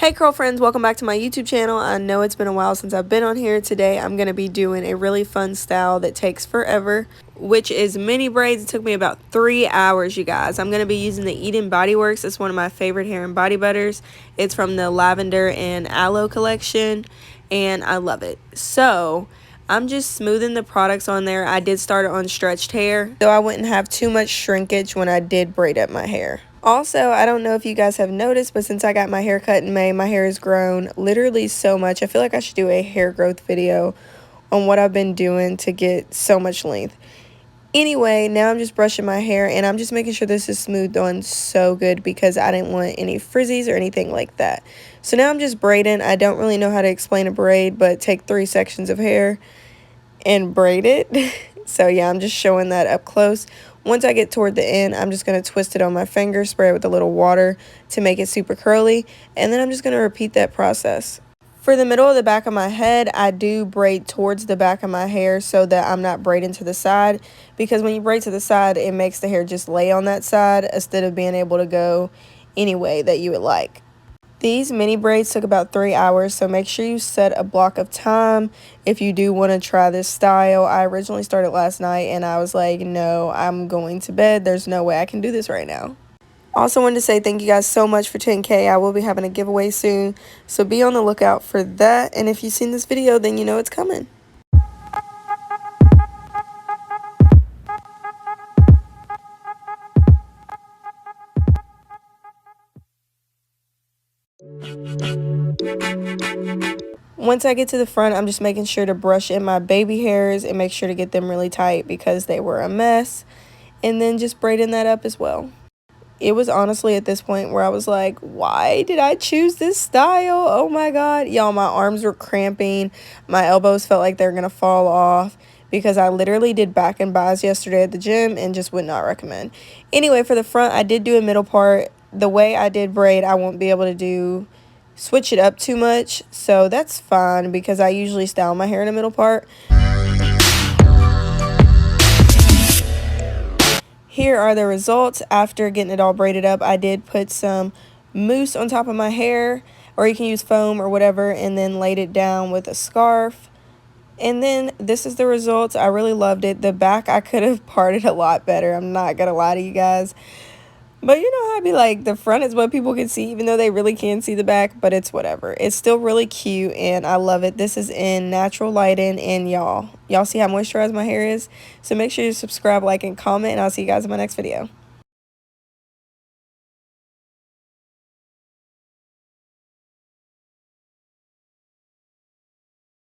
Hey curl friends, welcome back to my YouTube channel. I know it's been a while since I've been on here. Today I'm going to be doing a really fun style that takes forever, which is mini braids. It took me about 3 hours, you guys. I'm going to be using the Eden Body Works. It's one of my favorite hair and body butters. It's from the lavender and aloe collection and I love it. So I'm just smoothing the products on there. I did start it on stretched hair, so I wouldn't have too much shrinkage when I did braid up my hair. Also, I don't know if you guys have noticed, but since I got my hair cut in May, my hair has grown literally so much. I feel like I should do a hair growth video on what I've been doing to get so much length. Anyway, now I'm just brushing my hair and I'm just making sure this is smoothed on so good because I didn't want any frizzies or anything like that. So now I'm just braiding. I don't really know how to explain a braid, but take 3 sections of hair and braid it. So yeah, I'm just showing that up close. Once I get toward the end, I'm just going to twist it on my finger, spray it with a little water to make it super curly, and then I'm just going to repeat that process. For the middle of the back of my head, I do braid towards the back of my hair so that I'm not braiding to the side, because when you braid to the side, it makes the hair just lay on that side instead of being able to go any way that you would like. These mini braids took about 3 hours, so make sure you set a block of time if you do want to try this style. I originally started last night and I was like, no, I'm going to bed. There's no way I can do this right now. Also wanted to say thank you guys so much for 10K. I will be having a giveaway soon, so be on the lookout for that. And if you've seen this video, then you know it's coming. Once I get to the front, I'm just making sure to brush in my baby hairs and make sure to get them really tight because they were a mess, and then just braiding that up as well. It was honestly at this point where I was like, why did I choose this style? Oh my god, y'all, my arms were cramping, my elbows felt like they were gonna fall off because I literally did back and bis yesterday at the gym and just would not recommend. Anyway, for the front, I did do a middle part. The way I did braid, I won't be able to switch it up too much, so that's fine because I usually style my hair in the middle part. Here are the results after getting it all braided up. I did put some mousse on top of my hair, or you can use foam or whatever, and then laid it down with a scarf. And then this is the results. I really loved it. The back I could have parted a lot better. I'm not gonna lie to you guys. But you know how I'd be like, the front is what people can see, even though they really can't see the back, but it's whatever. It's still really cute, and I love it. This is in natural lighting, and y'all see how moisturized my hair is? So make sure you subscribe, like, and comment, and I'll see you guys in my next video.